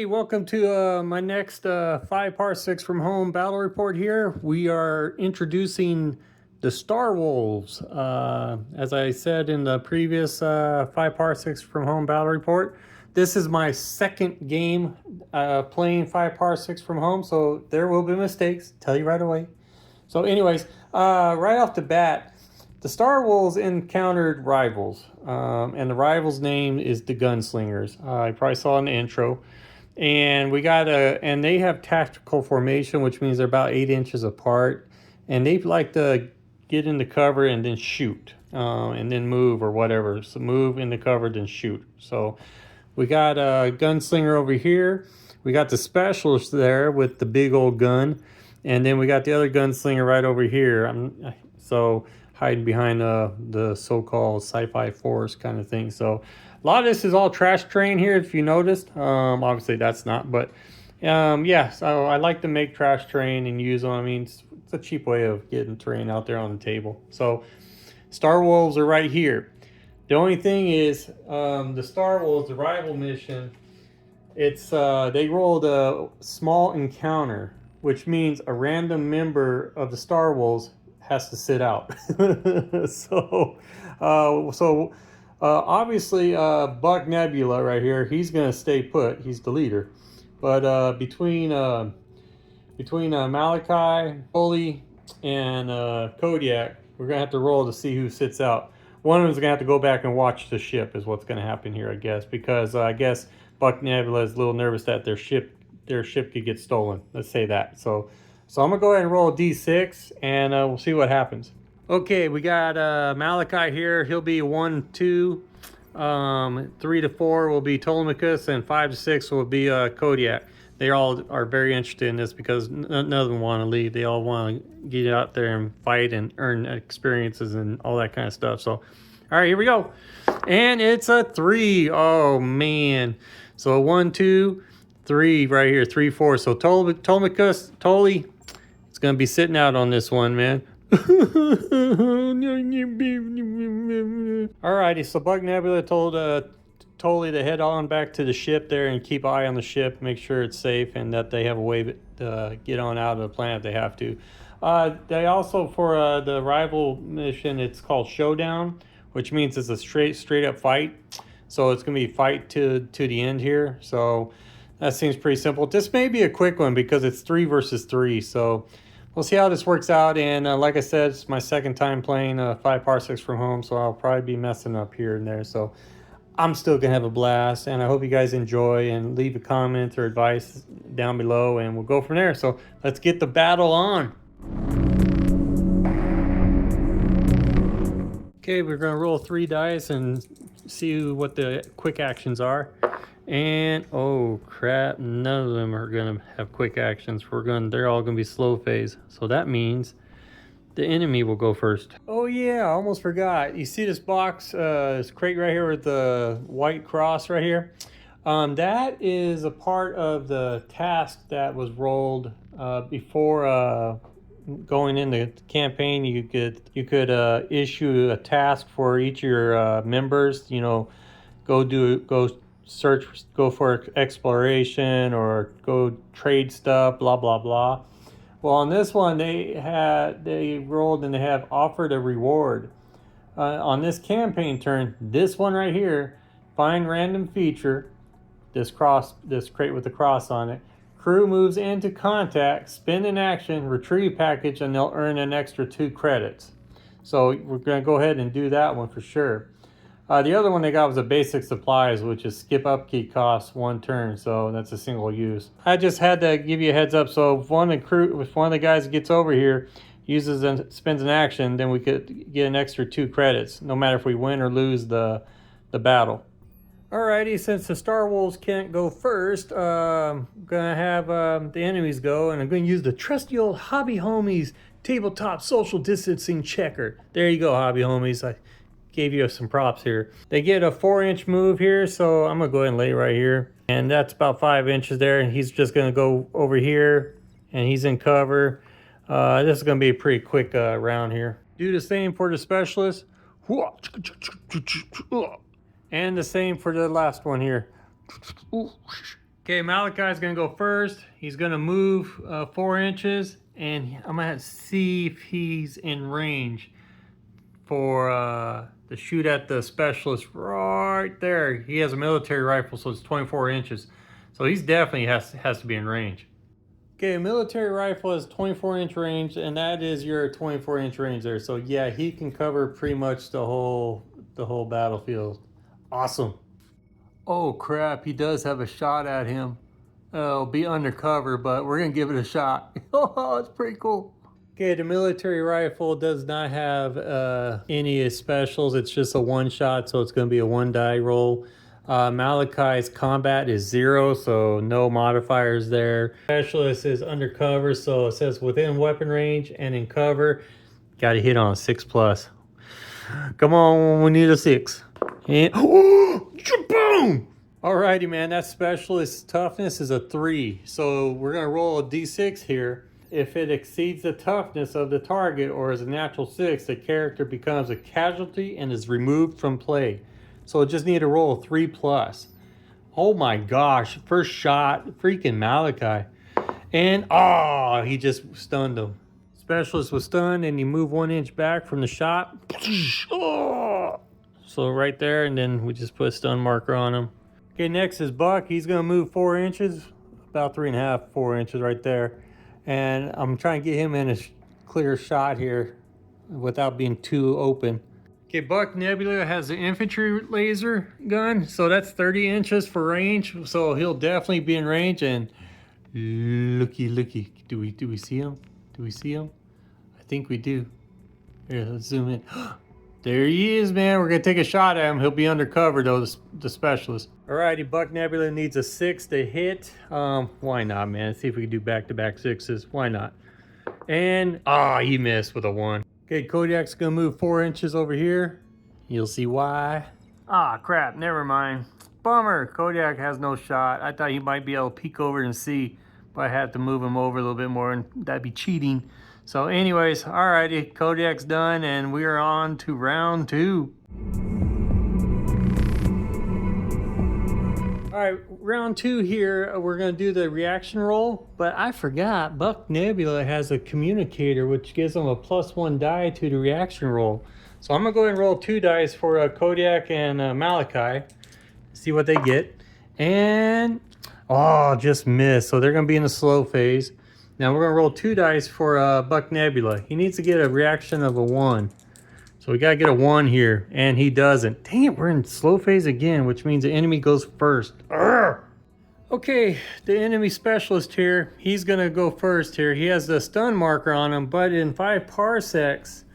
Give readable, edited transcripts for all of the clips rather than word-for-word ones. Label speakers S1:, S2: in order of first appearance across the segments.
S1: Hey, welcome to my next 5 Parsecs from Home battle report here. We are introducing the Star Wolves. As I said in the previous 5 Parsecs from Home battle report, this is my second game playing 5 Parsecs from Home, so there will be mistakes. Tell you right away. So anyways, right off the bat, the Star Wolves encountered rivals, and the rivals' name is the Gunslingers. I probably saw in the intro. And we got and they have tactical formation, which means they're about 8 inches apart. And they like to get into cover and then shoot, and then move or whatever. So move into cover, then shoot. So we got a gunslinger over here. We got the specialist there with the big old gun. And then we got the other gunslinger right over here. So hiding behind the so-called sci-fi forest kind of thing. So a lot of this is all trash terrain here, if you noticed. Obviously that's not, but yeah, so I like to make trash terrain and use them. I mean, it's a cheap way of getting terrain out there on the table. So Star Wolves are right here. The only thing is, the Star Wolves, the rival mission, it's they rolled a small encounter, which means a random member of the Star Wolves has to sit out. Obviously, Buck Nebula right here, he's gonna stay put. He's the leader. But between Malachi, Holy, and Kodiak, we're gonna have to roll to see who sits out. One of them's gonna have to go back and watch the ship, is what's gonna happen here, I guess, because I guess Buck Nebula is a little nervous that their ship could get stolen. Let's say that. So I'm gonna go ahead and roll a d6, and we'll see what happens. Okay, we got Malachi here. He'll be 1, 2. 3 to 4 will be Ptolemachus, and 5 to 6 will be Kodiak. They all are very interested in this because none of them want to leave. They all want to get out there and fight and earn experiences and all that kind of stuff. So, all right, here we go. And it's a 3. Oh, man. So 1, 2, 3 right here. 3, 4. So Ptolemachus, Toli, it's going to be sitting out on this one, man. Alrighty, so Buck Nebula told Toli to head on back to the ship there and keep an eye on the ship, make sure it's safe, and that they have a way to get on out of the planet if they have to. They also, for the rival mission, it's called Showdown, which means it's a straight up fight. So it's going to be fight to the end here. So that seems pretty simple. This may be a quick one because it's 3 versus 3. So we'll see how this works out. And like I said, it's my second time playing 5 Parsecs from Home. So I'll probably be messing up here and there. So I'm still going to have a blast. And I hope you guys enjoy, and leave a comment or advice down below. And we'll go from there. So let's get the battle on. Okay, we're going to roll 3 dice and see what the quick actions are. And oh crap, none of them are gonna have quick actions. They're all gonna be slow phase. So that means the enemy will go first. Oh yeah, I almost forgot. You see this box, this crate right here with the white cross right here? That is a part of the task that was rolled before going into the campaign. You could issue a task for each of your members. You know, go search, go for exploration, or go trade stuff, blah blah blah. Well, on this one they rolled and they have offered a reward on this campaign turn. This one right here, find random feature, this crate with the cross on it. Crew moves into contact, spend an action, retrieve package, and they'll earn an extra 2 credits. So we're going to go ahead and do that one for sure. The other one they got was a basic supplies, which is skip upkeep costs 1 turn, so that's a single use. I just had to give you a heads up, so if one of the guys gets over here, uses and spends an action, then we could get an extra 2 credits, no matter if we win or lose the battle. Alrighty, since the Star Wolves can't go first, I'm gonna have the enemies go, and I'm gonna use the trusty old Hobby Homies tabletop social distancing checker. There you go, Hobby Homies. I gave you some props here. They get a 4-inch move here, so I'm gonna go ahead and lay right here, and that's about 5 inches there, and he's just gonna go over here, and he's in cover. This is gonna be a pretty quick round here. Do the same for the specialist, and the same for the last one here. Okay, Malachi's gonna go first. He's gonna move 4 inches, and I'm gonna see if he's in range for to shoot at the specialist right there. He has a military rifle, so it's 24 inches. So he's definitely has to be in range. Okay, a military rifle has 24-inch range, and that is your 24-inch range there. So yeah, he can cover pretty much the whole battlefield. Awesome. Oh crap, he does have a shot at him. It'll be undercover, but we're gonna give it a shot. Oh, it's pretty cool. Okay, the military rifle does not have any specials. It's just a one shot, so it's gonna be a 1 die roll. Malachi's combat is 0, so no modifiers there. Specialist is undercover, so it says within weapon range and in cover. Got to hit on a 6+. Come on, we need a 6. And oh, boom! Alrighty, man, that specialist toughness is a 3. So we're gonna roll a d6 here. If it exceeds the toughness of the target or is a natural 6, the character becomes a casualty and is removed from play. So it just need to roll a 3+. Oh my gosh, first shot, freaking Malachi. And oh, he just stunned him. Specialist was stunned and he moved 1 inch back from the shot. Oh. So right there, and then we just put a stun marker on him. Okay, next is Buck. He's gonna move 4 inches, about 3.5, 4 inches right there. And I'm trying to get him in a clear shot here without being too open. Okay, Buck Nebula has an infantry laser gun, so that's 30 inches for range. So he'll definitely be in range. And looky, do we see him? Do we see him? I think we do. Here, let's zoom in. There he is, man. We're gonna take a shot at him. He'll be undercover though, the specialist. Alrighty, Buck Nebula needs a 6 to hit. Why not, man? Let's see if we can do back-to-back 6s. Why not? And he missed with a 1. Okay, Kodiak's gonna move 4 inches over here. You'll see why. Crap, never mind. Bummer, Kodiak has no shot. I thought he might be able to peek over and see, but I had to move him over a little bit more, and that'd be cheating. So anyways, alrighty, Kodiak's done, and we are on to round 2. All right, round 2 here, we're gonna do the reaction roll, but I forgot Buck Nebula has a communicator, which gives them a +1 die to the reaction roll. So I'm gonna go ahead and roll 2 dice for Kodiak and Malachi, see what they get. And, just missed. So they're gonna be in the slow phase. Now we're gonna roll 2 dice for Buck Nebula. He needs to get a reaction of a 1. So we gotta get a 1 here, and he doesn't. Dang it, we're in slow phase again, which means the enemy goes first. Urgh! Okay, the enemy specialist here, he's gonna go first here. He has the stun marker on him, but in 5 parsecs,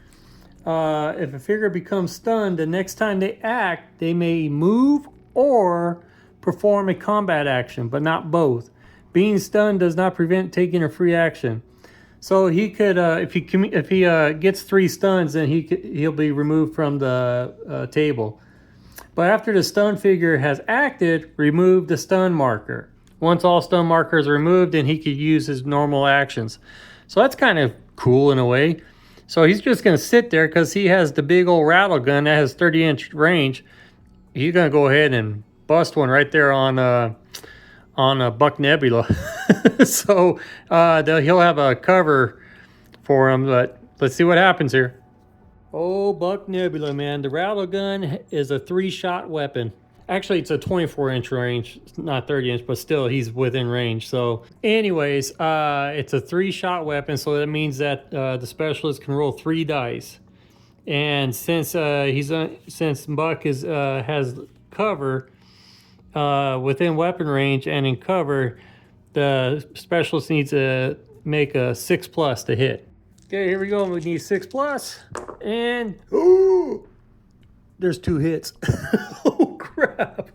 S1: if a figure becomes stunned, the next time they act, they may move or perform a combat action, but not both. Being stunned does not prevent taking a free action. So he could, if he gets 3 stuns, then he'll be removed from the table. But after the stun figure has acted, remove the stun marker. Once all stun markers are removed, then he could use his normal actions. So that's kind of cool in a way. So he's just going to sit there because he has the big old rattle gun that has 30-inch range. He's going to go ahead and bust one right there on Buck Nebula. So he'll have a cover for him, but let's see what happens here. Oh, Buck Nebula, man. The rattle gun is a 3-shot weapon. Actually, it's a 24-inch range, not 30-inch, but still, he's within range. So anyways, it's a 3-shot weapon, so that means that the specialist can roll 3 dice. And since Buck has cover within weapon range and in cover, the specialist needs to make a 6+ to hit. Okay, here we go. We need 6+, and there's 2 hits. Oh crap.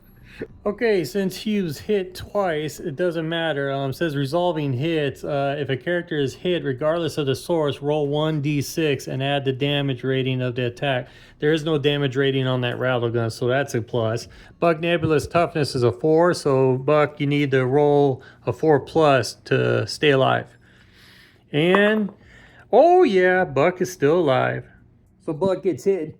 S1: Okay, since he was hit twice, it doesn't matter. It says resolving hits. If a character is hit, regardless of the source, roll 1d6 and add the damage rating of the attack. There is no damage rating on that rattle gun, so that's a plus. Buck Nebula's toughness is a 4, so Buck, you need to roll a 4+ to stay alive. And, oh yeah, Buck is still alive. So Buck gets hit.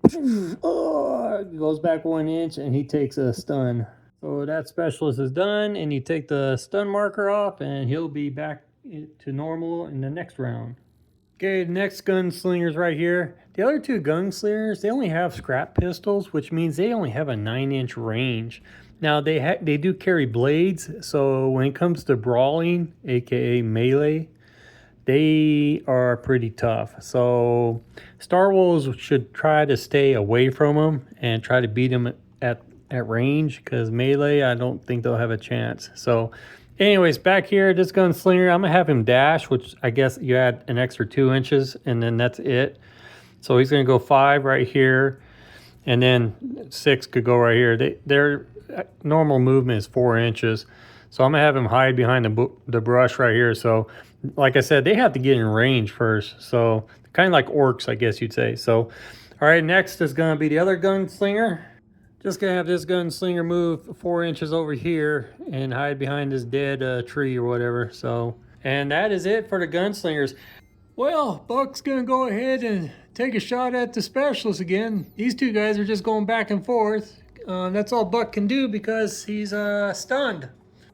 S1: Oh, goes back 1 inch, and he takes a stun. So that specialist is done, and you take the stun marker off, and he'll be back to normal in the next round. Okay, next gunslingers right here. The other two gunslingers, they only have scrap pistols, which means they only have a 9-inch range. Now they do carry blades, so when it comes to brawling, aka melee, they are pretty tough. So Star Wars should try to stay away from them and try to beat them at range, because melee, I don't think they'll have a chance. So anyways, back here, this gunslinger, I'm gonna have him dash, which I guess you add an extra 2 inches, and then that's it. So he's gonna go 5 right here, and then 6 could go right here. Their normal movement is 4 inches. So I'm gonna have him hide behind the brush right here. So like I said, they have to get in range first. So kind of like orcs, I guess you'd say. So all right, next is gonna be the other gunslinger. Just gonna have this gunslinger move 4 inches over here and hide behind this dead tree or whatever. So, and that is it for the gunslingers. Well, Buck's gonna go ahead and take a shot at the specialist again. These two guys are just going back and forth. That's all Buck can do because he's stunned.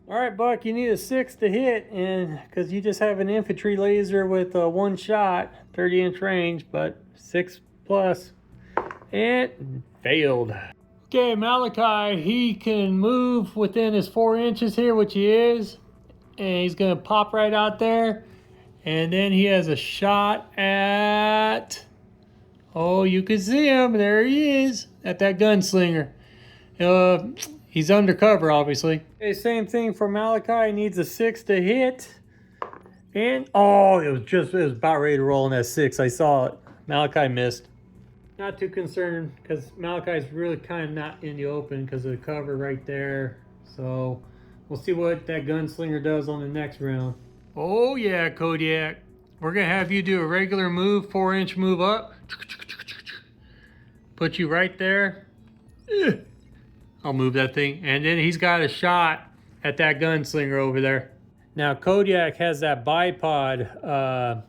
S1: All right, Buck, you need a 6 to hit, and because you just have an infantry laser with one shot, 30-inch range, but 6 plus, and failed. Okay, Malachi, he can move within his 4 inches here, which he is, and he's gonna pop right out there, and then he has a shot at, oh, you can see him, there he is, at that gunslinger. He's undercover, obviously. Okay, same thing for Malachi, he needs a 6 to hit, and, oh, it was about ready to roll in that 6, I saw it. Malachi missed. Not too concerned, because Malachi's really kind of not in the open because of the cover right there. So we'll see what that gunslinger does on the next round. Oh yeah, Kodiak. We're going to have you do a regular move, 4-inch move up. Put you right there. I'll move that thing. And then he's got a shot at that gunslinger over there. Now Kodiak has that bipod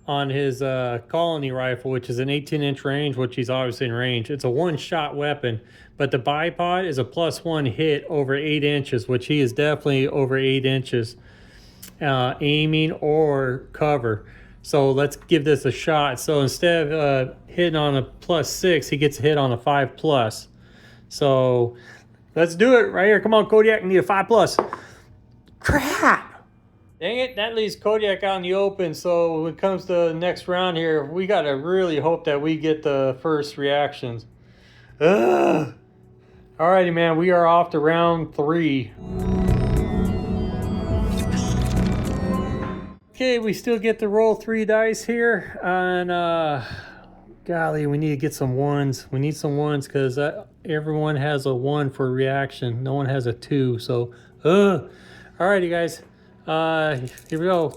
S1: on his colony rifle, which is an 18-inch range, which he's obviously in range. It's a one-shot weapon, but the bipod is a +1 hit over 8 inches, which he is definitely over 8 inches, aiming or cover. So let's give this a shot. So instead of hitting on a +6, he gets hit on a 5+. So let's do it right here. Come on, Kodiak, I need a 5+. Crap! Dang it, that leaves Kodiak out in the open, so when it comes to the next round here, we gotta really hope that we get the first reactions. Ugh. Alrighty, man, we are off to round 3. Okay, we still get to roll 3 dice here, and golly, we need to get some 1s. We need some 1s, because everyone has a 1 for reaction. No one has a 2, so, alrighty, guys. Here we go.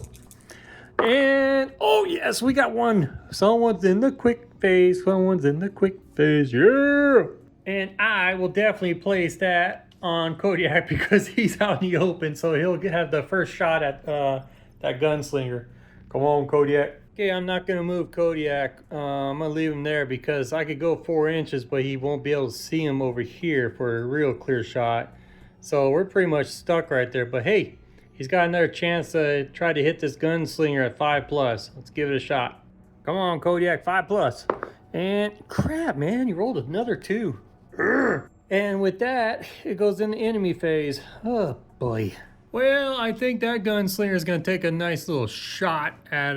S1: And, oh yes, we got 1. Someone's in the quick phase. Someone's in the quick phase. Yeah. And I will definitely place that on Kodiak because he's out in the open. So he'll have the first shot at that gunslinger. Come on, Kodiak. Okay, I'm not going to move Kodiak. I'm going to leave him there because I could go 4 inches, but he won't be able to see him over here for a real clear shot. So we're pretty much stuck right there. But hey, he's got another chance to try to hit this gunslinger at 5+. Let's give it a shot. Come on, Kodiak, 5+. And crap, man, you rolled another 2. Urgh. And with that, it goes in the enemy phase. Oh, boy. Well, I think that gunslinger is going to take a nice little shot at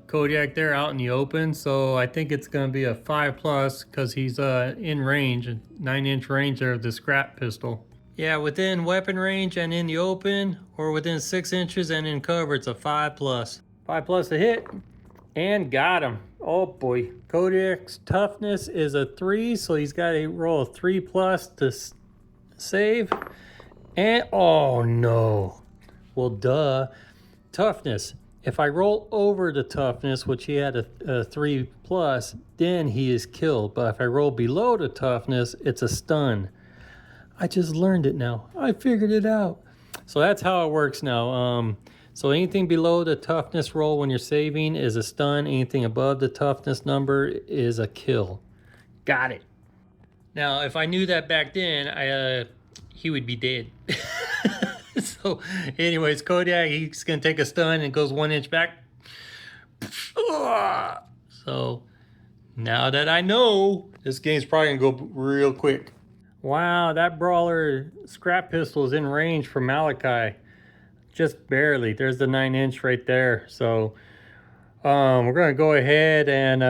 S1: Kodiak there out in the open. So I think it's going to be a 5+ because he's in range, a 9-inch range there of the scrap pistol. Yeah, within weapon range and in the open, or within 6 inches and in cover, it's a 5+. 5+ to hit, and got him. Oh boy, Kodiak's toughness is a 3, so he's got to roll a 3+ to save. And oh no, well duh, toughness. If I roll over the toughness, which he had a 3+, then he is killed. But if I roll below the toughness, it's a stun. I just learned it now. I figured it out. So that's how it works now. So anything below the toughness roll when you're saving is a stun. Anything above the toughness number is a kill. Got it. Now, if I knew that back then, he would be dead. So, anyways, Kodiak, he's gonna take a stun and goes 1 inch back. So, now that I know, this game's probably gonna go real quick. Wow, that brawler scrap pistol is in range for Malachi. Just barely. There's the 9 inch right there. So, we're gonna go ahead and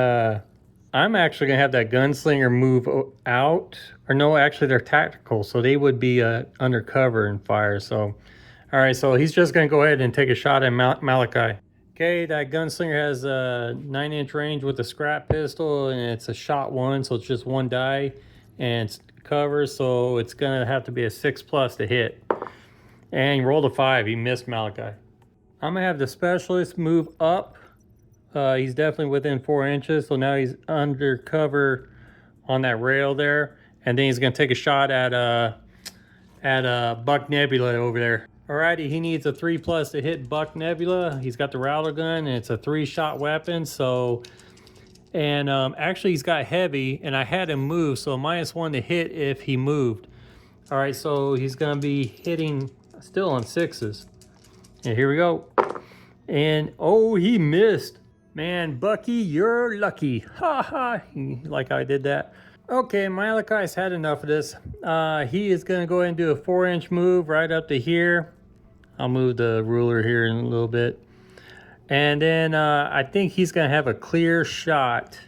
S1: I'm actually gonna have that gunslinger move out. Or no, actually they're tactical, so they would be undercover and fire. So, all right, so he's just gonna go ahead and take a shot at Malachi. Okay, that gunslinger has a 9 inch range with a scrap pistol, and it's a shot 1, so it's just 1 die, and it's cover, so it's gonna have to be a 6+ to hit. And he rolled a 5. He missed Malachi. I'm gonna have the specialist move up. He's definitely within 4 inches, so now he's undercover on that rail there, and then he's gonna take a shot at Buck Nebula over there. Alrighty, he needs a 3+ to hit Buck Nebula. He's got the Rattler gun, and it's a 3-shot weapon. So, and actually he's got heavy, and I had him move, so -1 to hit if he moved. All right, so he's gonna be hitting still on 6s. And here we go. And oh, he missed. Man, Bucky, you're lucky. Ha ha, like I did that. Okay, Malachi's had enough of this. He is gonna go ahead and do a 4 inch move right up to here. I'll move the ruler here in a little bit. And then I think he's gonna have a clear shot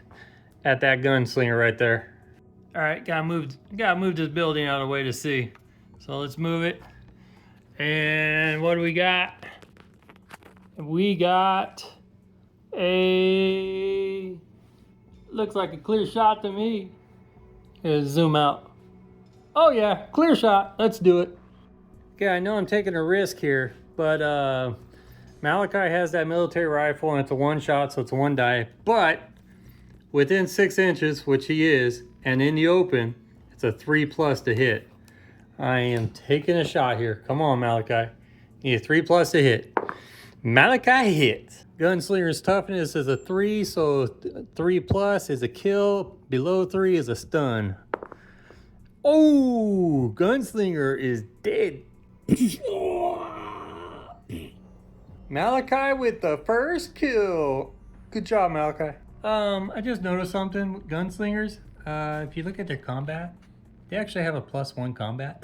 S1: at that gunslinger right there. All right, gotta move this building out of the way to see. So let's move it. And what do we got? We got looks like a clear shot to me. Let's zoom out. Oh yeah, clear shot. Let's do it. Okay, I know I'm taking a risk here, but Malachi has that military rifle and it's a 1 shot, so it's a 1 die. But within 6 inches, which he is, and in the open, it's a 3+ to hit. I am taking a shot here. Come on, Malachi. Need a 3+ to hit. Malachi hits. Gunslinger's toughness is a 3, so 3+ is a kill. Below 3 is a stun. Oh, Gunslinger is dead. Malachi with the first kill. Good job, Malachi. I just noticed something with Gunslingers. If you look at their combat, they actually have a +1 combat.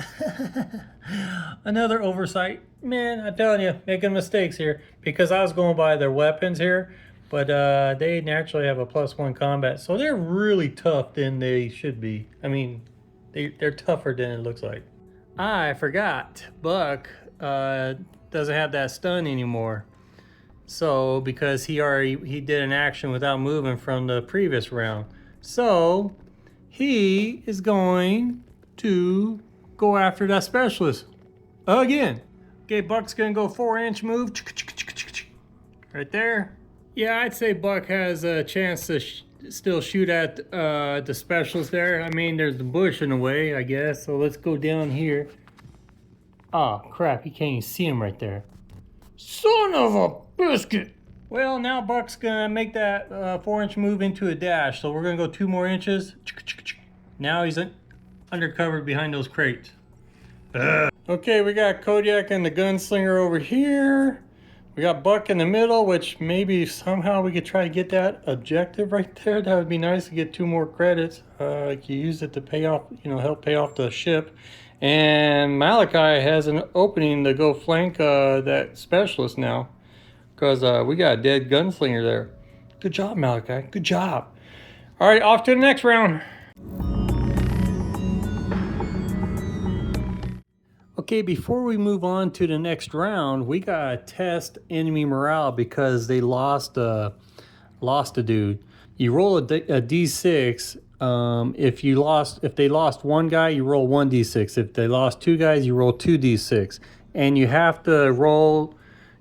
S1: Another oversight. Man, I'm telling you, making mistakes here. Because I was going by their weapons here, but they naturally have a +1 combat. So they're really tough than they should be. I mean, they're tougher than it looks like. I forgot, Buck doesn't have that stun anymore. So, because he did an action without moving from the previous round. So, he is going to go after that specialist again. Okay, Buck's gonna go 4 inch move. Right there. Yeah, I'd say Buck has a chance to still shoot at the specialist there. I mean, there's the bush in the way, I guess. So let's go down here. Oh, crap, you can't even see him right there. Son of a biscuit. Well, now Buck's gonna make that 4 inch move into a dash. So we're gonna go 2 more inches. Now he's undercover behind those crates. Okay, we got Kodiak and the gunslinger over here. We got Buck in the middle, which maybe somehow we could try to get that objective right there. That would be nice to get 2 more credits. You use it to pay off, help pay off the ship. And Malachi has an opening to go flank that specialist now. Because we got a dead gunslinger there. Good job, Malachi. Good job. All right, off to the next round. Okay, before we move on to the next round, we gotta test enemy morale because they lost a dude. You roll a d6. If they lost 1 guy, you roll 1d6. If they lost 2 guys, you roll 2d6. And you have to roll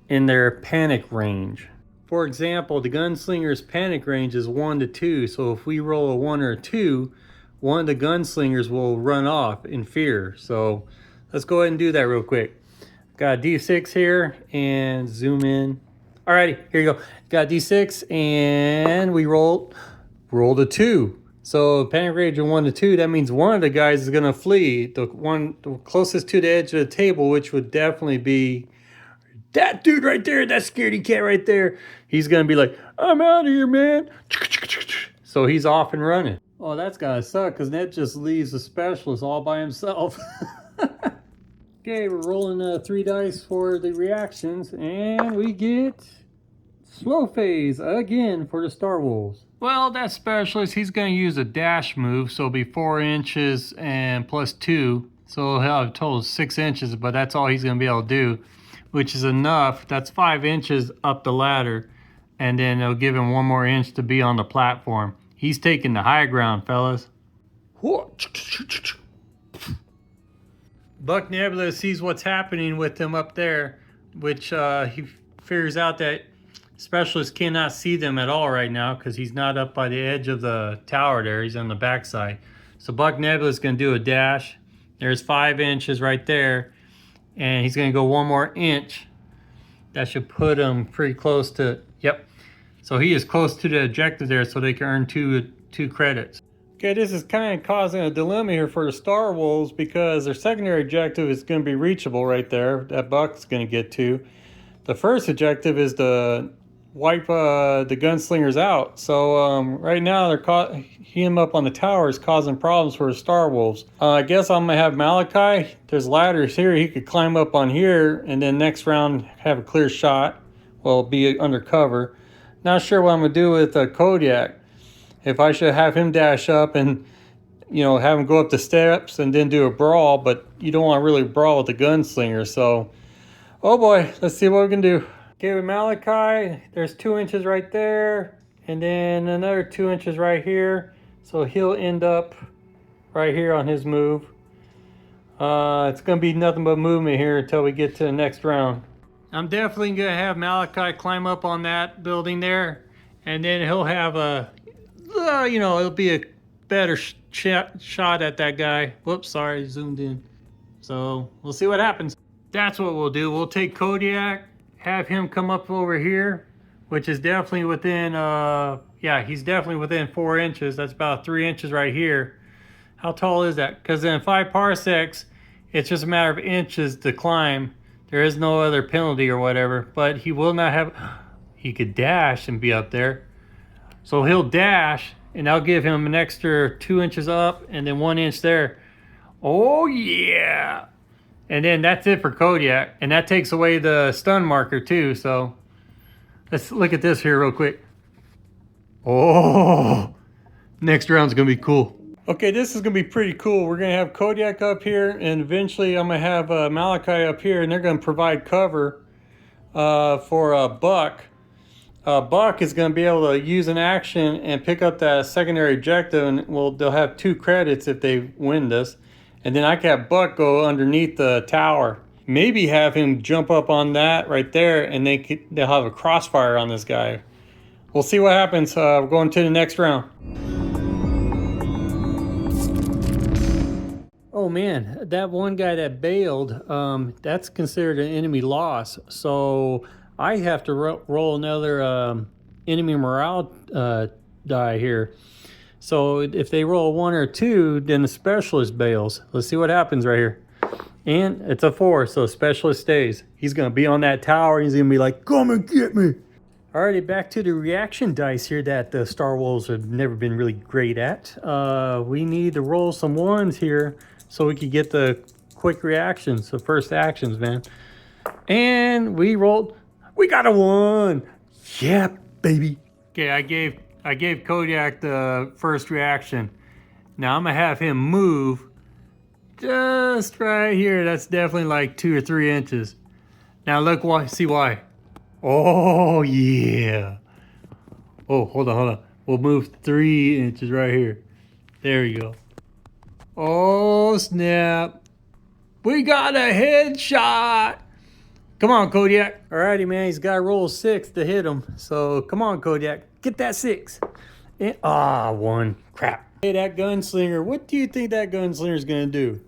S1: in their panic range. For example, the gunslinger's panic range is 1 to 2. So if we roll a 1 or a 2, one of the gunslingers will run off in fear. So let's go ahead and do that real quick. Got a d6 here and zoom in. Alrighty, here you go. Got a d6 and we rolled a 2. So panic rage of 1 to 2, that means one of the guys is gonna flee. The closest to the edge of the table, which would definitely be that dude right there, that scaredy cat right there. He's gonna be like, I'm out of here, man. So he's off and running. Oh, that's gotta suck, because that just leaves the specialist all by himself. Okay, we're rolling 3 dice for the reactions, and we get slow phase again for the Star Wolves. Well, that specialist, he's going to use a dash move, so it'll be 4 inches and plus 2. So he'll have a total of 6 inches, but that's all he's going to be able to do, which is enough. That's 5 inches up the ladder, and then it'll give him 1 more inch to be on the platform. He's taking the high ground, fellas. Buck Nebula sees what's happening with him up there, which he figures out that Specialist cannot see them at all right now because he's not up by the edge of the tower there. He's on the backside. So Buck Nebula is going to do a dash. There's 5 inches right there. And he's going to go 1 more inch. That should put him pretty close to, yep. So he is close to the objective there, so they can earn two credits. Okay, this is kind of causing a dilemma here for the Star Wolves because their secondary objective is going to be reachable right there. That Buck's going to get to. The first objective is to wipe the Gunslingers out. So right now they're him up on the tower is causing problems for the Star Wolves. I guess I'm going to have Malachi. There's ladders here. He could climb up on here and then next round have a clear shot. Well, be undercover. Not sure what I'm going to do with Kodiak. If I should have him dash up and, you know, have him go up the steps and then do a brawl, but you don't want to really brawl with the Gunslinger. So, oh boy, let's see what we can do. Okay, with Malachi, there's 2 inches right there, and then another 2 inches right here. So he'll end up right here on his move. It's going to be nothing but movement here until we get to the next round. I'm definitely going to have Malachi climb up on that building there, and then he'll have a... you know, it'll be a better shot at that guy. Whoops, sorry, zoomed in. So we'll see what happens. That's what we'll do. We'll take Kodiak, have him come up over here, which is definitely within, yeah, he's definitely within 4 inches. That's about 3 inches right here. How tall is that? Because in 5 parsecs, it's just a matter of inches to climb. There is no other penalty or whatever, but he will not have, he could dash and be up there. So he'll dash, and I'll give him an extra 2 inches up and then 1 inch there. Oh, yeah. And then that's it for Kodiak. And that takes away the stun marker, too. So let's look at this here real quick. Oh, next round's going to be cool. Okay, this is going to be pretty cool. We're going to have Kodiak up here, and eventually I'm going to have Malachi up here, and they're going to provide cover for Buck. Buck is going to be able to use an action and pick up that secondary objective, and well, they'll have 2 credits if they win this. And then I can have Buck go underneath the tower. Maybe have him jump up on that right there, and they'll have a crossfire on this guy. We'll see what happens. We're going to the next round. Oh man, that one guy that bailed, that's considered an enemy loss. So I have to roll another enemy morale die here. So if they roll a 1 or 2, then the specialist bails. Let's see what happens right here. And it's a 4, so specialist stays. He's going to be on that tower. He's going to be like, come and get me. Alrighty, back to the reaction dice here that the Star Wolves have never been really great at. We need to roll some 1s here so we can get the quick reactions, the first actions, man. And we rolled... We got a 1. Yeah, baby. Okay, I gave Kodiak the first reaction. Now I'm gonna have him move just right here. That's definitely like 2 or 3 inches. Now look why. See why? Oh yeah. Oh, hold on. We'll move 3 inches right here. There you go. Oh snap! We got a headshot. Come on, Kodiak. Alrighty, man. He's got to roll 6 to hit him. So, come on, Kodiak. Get that 6. And, 1. Crap. Hey, that gunslinger. What do you think that gunslinger is going to do?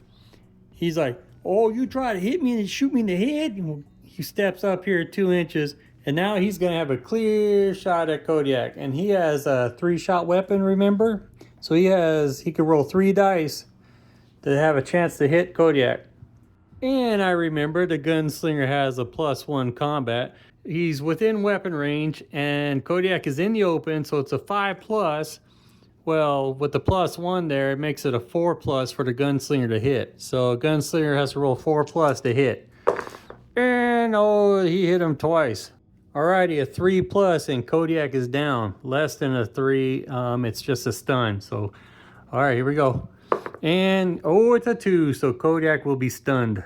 S1: He's like, oh, you try to hit me and shoot me in the head? He steps up here 2 inches. And now he's going to have a clear shot at Kodiak. And he has a 3-shot weapon, remember? So he could roll 3 dice to have a chance to hit Kodiak. And I remember the Gunslinger has a +1 combat. He's within weapon range, and Kodiak is in the open, so it's a 5+. Well, with the +1 there, it makes it a 4+ for the Gunslinger to hit. So Gunslinger has to roll 4+ to hit. And oh, he hit him twice. Alrighty, a 3+, and Kodiak is down. Less than a 3, it's just a stun. So, alright, here we go. And oh, it's a 2, so Kodiak will be stunned.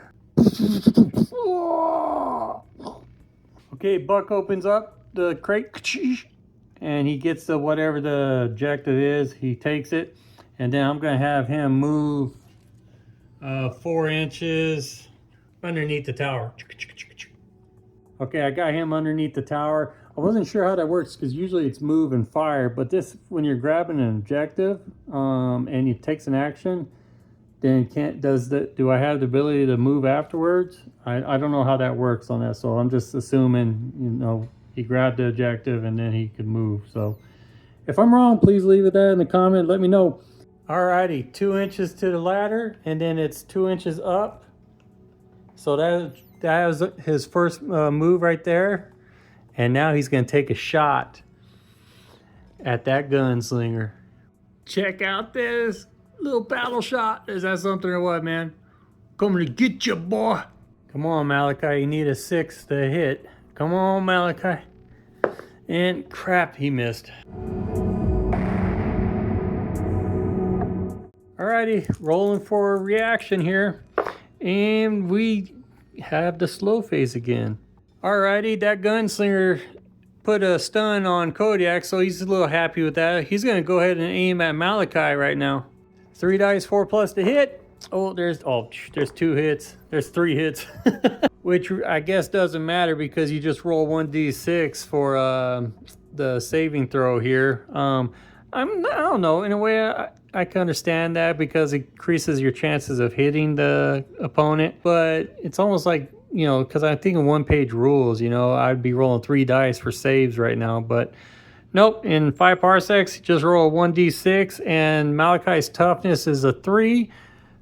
S1: Okay, Buck opens up the crate, and he gets the whatever the objective is. He takes it, and then I'm gonna have him move 4 inches underneath the tower. Okay, I got him underneath the tower. I wasn't sure how that works because usually it's move and fire, but this, when you're grabbing an objective and it takes an action, then do I have the ability to move afterwards? I don't know how that works on that, so I'm just assuming, you know, he grabbed the objective and then he could move. So if I'm wrong, please leave it there in the comment, let me know. Alrighty, 2 inches to the ladder, and then it's 2 inches up. So that was his first move right there. And now he's going to take a shot at that Gunslinger. Check out this little battle shot. Is that something or what, man? Coming to get you, boy. Come on, Malachi. You need a 6 to hit. Come on, Malachi. And crap, he missed. Alrighty, rolling for a reaction here. And we have the slow phase again. Alrighty, that Gunslinger put a stun on Kodiak, so he's a little happy with that. He's going to go ahead and aim at Malachi right now. 3 dice, 4+ to hit. Oh, there's 2 hits. There's 3 hits. Which I guess doesn't matter because you just roll 1d6 for the saving throw here. I don't know. In a way, I can understand that because it increases your chances of hitting the opponent. But it's almost like, you know, because I think in 1-page rules, you know, I'd be rolling 3 dice for saves right now. But nope, in 5 parsecs, just roll 1d6, and Malachi's toughness is a 3.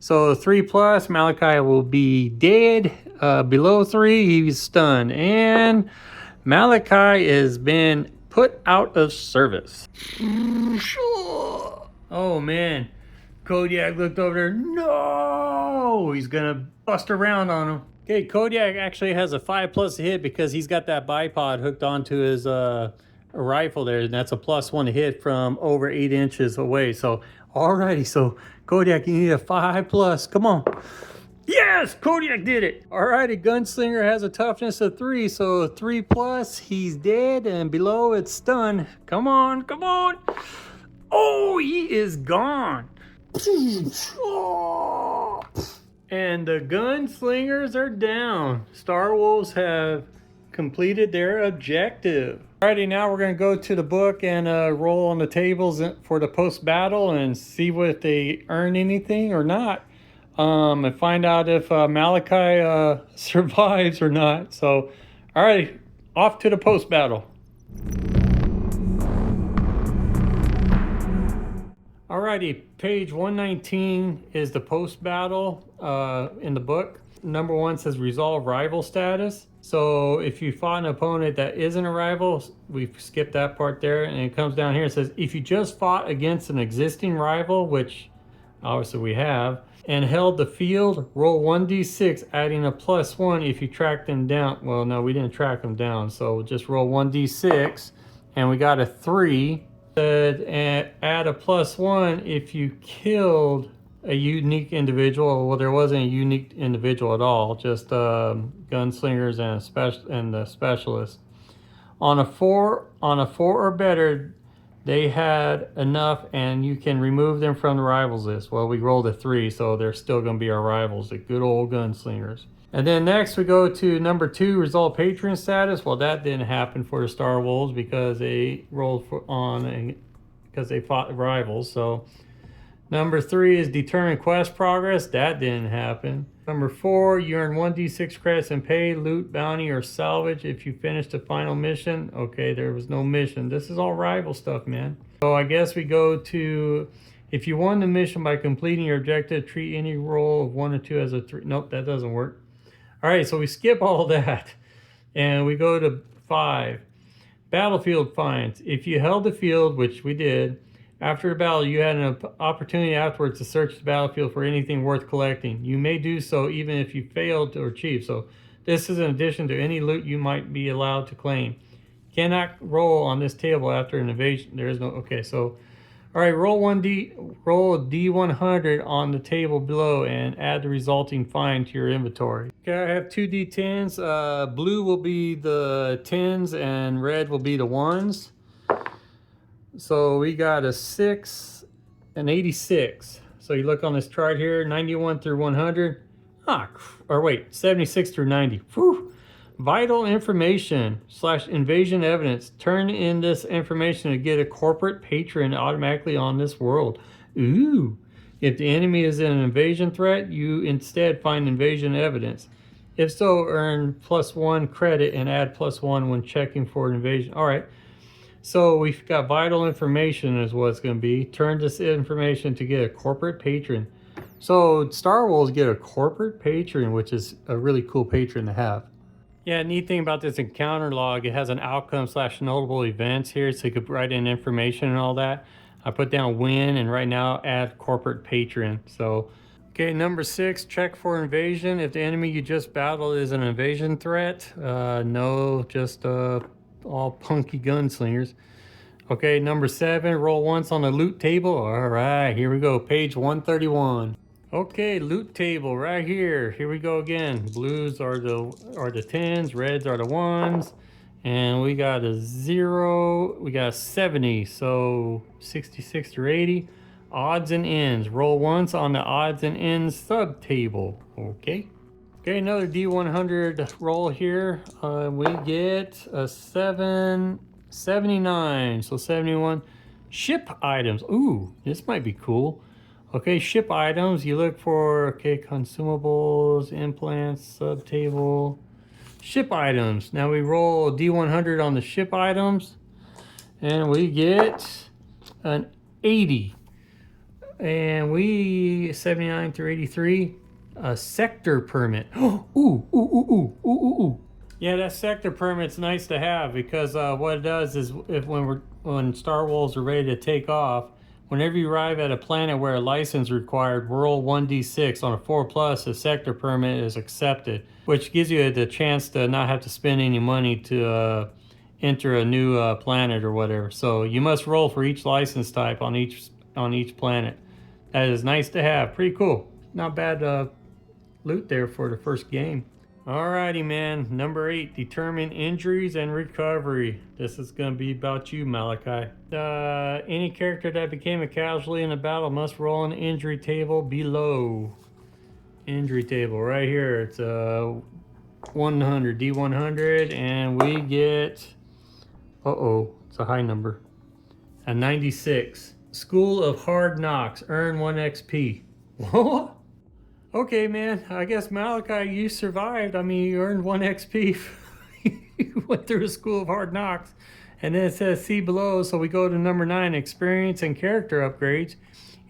S1: So 3+, Malachi will be dead. Below 3, he's stunned. And Malachi has been put out of service. Oh man, Kodiak looked over there. No, he's gonna bust around on him. Okay, Kodiak actually has a 5+ to hit because he's got that bipod hooked onto his rifle there, and that's a +1 to hit from over 8 inches away. So, alrighty, so Kodiak, you need a 5+. Come on. Yes, Kodiak did it. Alrighty, Gunslinger has a toughness of 3, so 3+, he's dead, and below it's stunned. Come on, come on. Oh, he is gone. And the Gunslingers are down. Star Wolves have completed their objective. Alrighty, now we're going to go to the book and roll on the tables for the post-battle and see if they earn anything or not. And find out if Malachi survives or not. So, alright, off to the post-battle. Alrighty, page 119 is the post-battle in the book. Number 1 says resolve rival status. So if you fought an opponent that isn't a rival, we skip that part there, and it comes down here and says if you just fought against an existing rival, which obviously we have, and held the field, roll 1d6, adding a +1 if you track them down. Well, no, we didn't track them down, so just roll 1d6, and we got a 3. And add a +1 if you killed a unique individual. Well, there wasn't a unique individual at all, just Gunslingers and the specialist. On a 4 or better, they had enough, and you can remove them from the rivals list. Well, we rolled a 3, so they're still going to be our rivals, the good old Gunslingers. And then next we go to number 2, resolve patron status. Well, that didn't happen for the Star Wolves because they rolled because they fought rivals. So number 3 is determine quest progress. That didn't happen. Number 4, you earn 1d6 credits and pay, loot, bounty, or salvage if you finish the final mission. Okay, there was no mission. This is all rival stuff, man. So I guess we go to If you won the mission by completing your objective, treat any roll of 1 or 2 as a 3. Nope, that doesn't work. All right, so we skip all that and we go to 5. Battlefield finds. If you held the field, which we did, after a battle, you had an opportunity afterwards to search the battlefield for anything worth collecting. You may do so even if you failed to achieve. So this is in addition to any loot you might be allowed to claim. Cannot roll on this table after an invasion. There is no, okay, so, all right, roll a D100 on the table below and add the resulting find to your inventory. Okay, I have 2 D10s. Blue will be the 10s and red will be the 1s. So we got a 6, an 86. So you look on this chart here, 91 through 100. Or wait, 76 through 90. Whew. Vital information / invasion evidence. Turn in this information to get a corporate patron automatically on this world. Ooh. If the enemy is an invasion threat, you instead find invasion evidence. If so, earn +1 credit and add +1 when checking for an invasion. All right. So we've got vital information is what it's going to be. Turn this information to get a corporate patron. So Star Wars get a corporate patron, which is a really cool patron to have. Yeah, neat thing about this encounter log, it has an outcome / notable events here, so you could write in information and all that. I put down win, and right now add corporate patron. So, okay, number 6, check for invasion. If the enemy you just battled is an invasion threat, no, just all punky gunslingers. Okay, number 7, roll once on the loot table. All right, here we go, page 131. Okay, loot table right here. Here we go again. Blues are the 10s, reds are the 1s, and we got a 0, we got a 70, so 66 through 80. Odds and ends. Roll once on the odds and ends sub table. Okay. Okay, another D100 roll here. We get a 79, so 71. Ship items. Ooh, this might be cool. Okay, ship items. You look for, okay, consumables, implants, sub table. Ship items. Now we roll D100 on the ship items, and we get an 80. And we 79 through 83. A sector permit. Ooh. Yeah, that sector permit's nice to have because what it does is when Star Wolves are ready to take off, whenever you arrive at a planet where a license is required, roll 1d6. On a 4+, a sector permit is accepted, which gives you the chance to not have to spend any money to enter a new planet or whatever. So you must roll for each license type on each planet. That is nice to have. Pretty cool. Not bad loot there for the first game. Alrighty, man. Number 8, determine injuries and recovery. This is going to be about you, Malachi. Any character that became a casualty in a battle must roll an injury table below. Injury table right here. It's 100, D100, and we get, it's a high number, a 96. School of Hard Knocks, earn 1 XP. What? Okay, man, I guess Malachi, you survived. I mean, you earned 1 XP. You went through a School of Hard Knocks. And then it says see below, so we go to number 9, experience and character upgrades.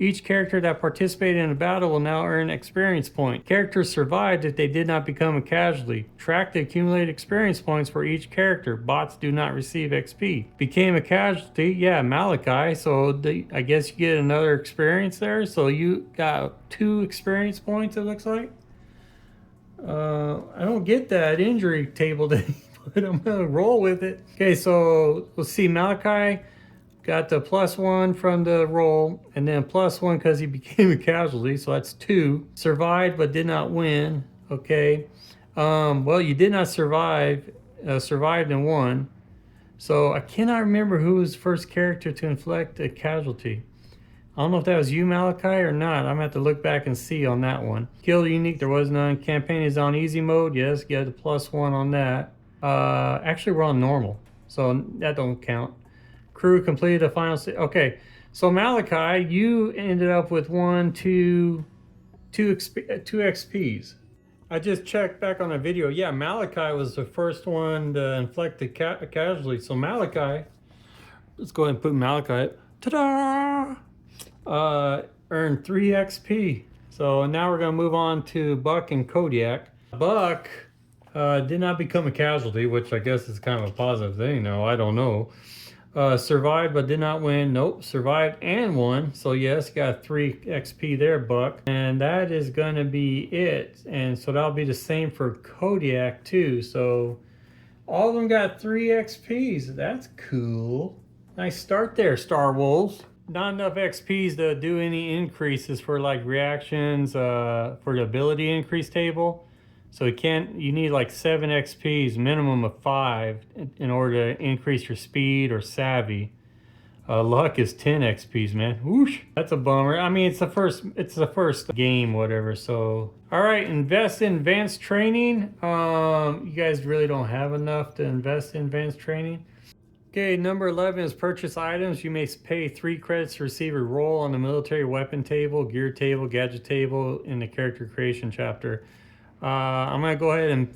S1: Each character that participated in a battle will now earn experience points. Characters survived if they did not become a casualty. Track the accumulated experience points for each character. Bots do not receive XP. Became a casualty, yeah, Malachi, so I guess you get another experience there. So you got 2 experience points, it looks like. I don't get that injury table that he put. I'm going to roll with it. Okay, so let's see, Malachi got the +1 from the roll, and then +1 because he became a casualty, so that's 2. Survived but did not win. Okay. Well, you did not survive. Survived and won. So I cannot remember who was the first character to inflict a casualty. I don't know if that was you, Malachi, or not. I'm going to have to look back and see on that one. Kill unique, there was none. Campaign is on easy mode. Yes, get the +1 on that. Actually, we're on normal, so that don't count. Crew completed the final. Okay, so Malachi, you ended up with 2 XPs. I just checked back on the video. Yeah, Malachi was the first one to inflict a casualty. So Malachi, let's go ahead and put Malachi. Ta-da! earned 3 XP. So now we're going to move on to Buck and Kodiak. Buck did not become a casualty, which I guess is kind of a positive thing now. I don't know. Survived but did not win. Nope, survived and won. So yes, got 3 XP there, Buck. And that is going to be it. And so that'll be the same for Kodiak too. So all of them got 3 XPs. That's cool. Nice start there, Star Wolves. Not enough XPs to do any increases for like reactions for the ability increase table. So you need like 7 XPs, minimum of 5 in order to increase your speed or savvy. Luck is 10 XPs, man. Whoosh, that's a bummer. I mean, it's the first game, whatever. So, all right, invest in advanced training. You guys really don't have enough to invest in advanced training. Okay, number 11 is purchase items. You may pay 3 credits to receive a roll on the military weapon table, gear table, gadget table in the character creation chapter. I'm going to go ahead and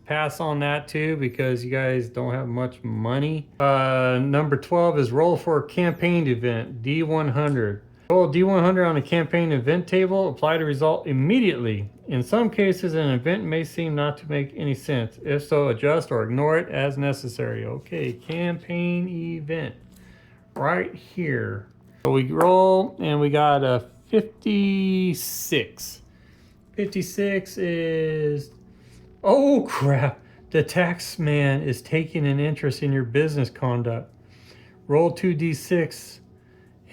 S1: pass on that too because you guys don't have much money. Number 12 is roll for a campaign event, D100. Roll D100 on a campaign event table. Apply the result immediately. In some cases, an event may seem not to make any sense. If so, adjust or ignore it as necessary. Okay, campaign event right here. So we roll and we got a 56. 56 is, oh crap, the tax man is taking an interest in your business conduct. Roll 2d6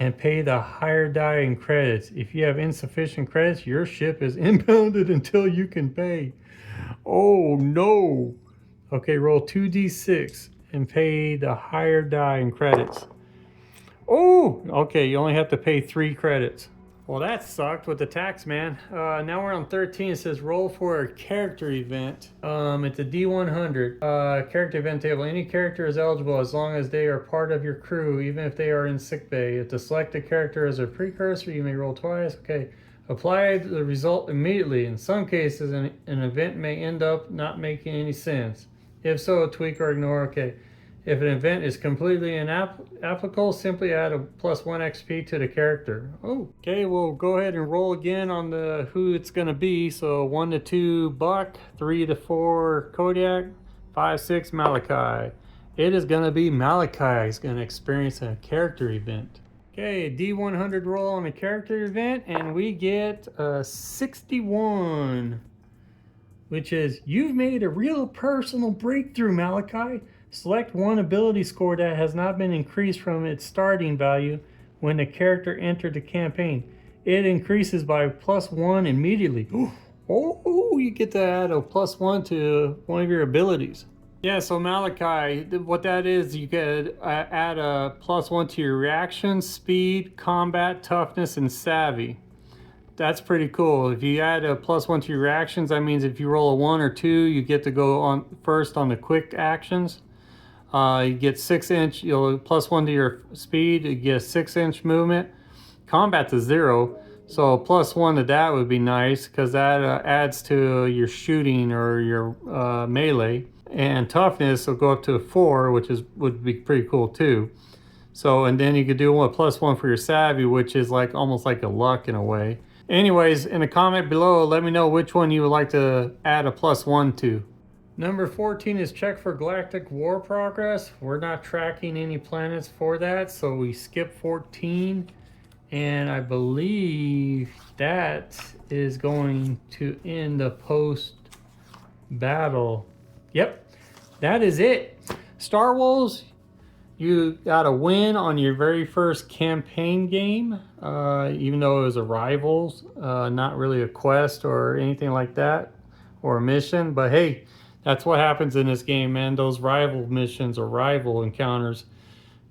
S1: and pay the higher die in credits. If you have insufficient credits, your ship is impounded until you can pay. Oh no. Okay, roll 2d6 and pay the higher die in credits. Oh, okay, you only have to pay 3 credits. Well, that sucked with the tax man. Now we're on 13. It says roll for a character event. It's a D100 character event table. Any character is eligible as long as they are part of your crew, even if they are in sickbay. If to select a character as a precursor, you may roll twice. Okay. Apply the result immediately. In some cases, an event may end up not making any sense. If so, tweak or ignore. Okay. If an event is completely inapplicable, simply add a +1 XP to the character. Oh, okay, we'll go ahead and roll again on the who it's gonna be. So 1 to 2 Buck, 3 to 4 Kodiak, 5, 6 Malachi. It is gonna be Malachi. He's gonna experience a character event. Okay, D100 roll on a character event, and we get a 61, which is you've made a real personal breakthrough, Malachi. Select one ability score that has not been increased from its starting value when the character entered the campaign. It increases by +1 immediately. Oh, you get to add a +1 to one of your abilities. Yeah, so Malachi, what that is, you could add a +1 to your reaction, speed, combat, toughness, and savvy. That's pretty cool. If you add a +1 to your reactions, that means if you roll a 1 or 2, you get to go on first on the quick actions. You get 6-inch, +1 to your speed, you get a 6-inch movement. Combat's a 0, so +1 to that would be nice because that adds to your shooting or your melee. And toughness will go up to a 4, which would be pretty cool too. So, and then you could do a +1 for your savvy, which is like almost like a luck in a way. Anyways, in the comment below, let me know which one you would like to add a +1 to. Number 14 is check for galactic war progress. We're not tracking any planets for that, so we skip 14. And I believe that is going to end the post-battle. Yep, that is it. Star Wars, you got a win on your very first campaign game, even though it was a Rivals, not really a quest or anything like that, or a mission, but hey, that's what happens in this game, man. Those rival missions or rival encounters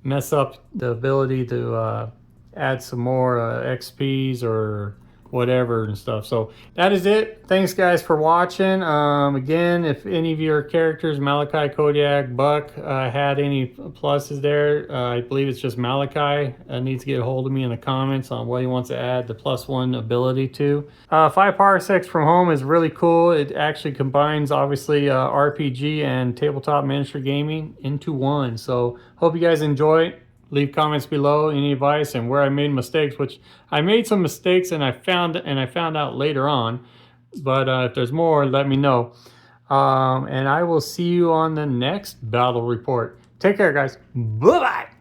S1: mess up the ability to add some more XPs or whatever and stuff. So that is it. Thanks guys for watching. Again, if any of your characters, Malachi, Kodiak, Buck, had any pluses there, I believe it's just Malachi needs to get a hold of me in the comments on what he wants to add the +1 ability to. 5 Parsecs from Home is really cool. It actually combines obviously RPG and tabletop miniature gaming into one. So hope you guys enjoy it. Leave comments below, any advice, and where I made mistakes, which I made some mistakes and I found out later on. But if there's more, let me know. And I will see you on the next battle report. Take care, guys. Bye-bye.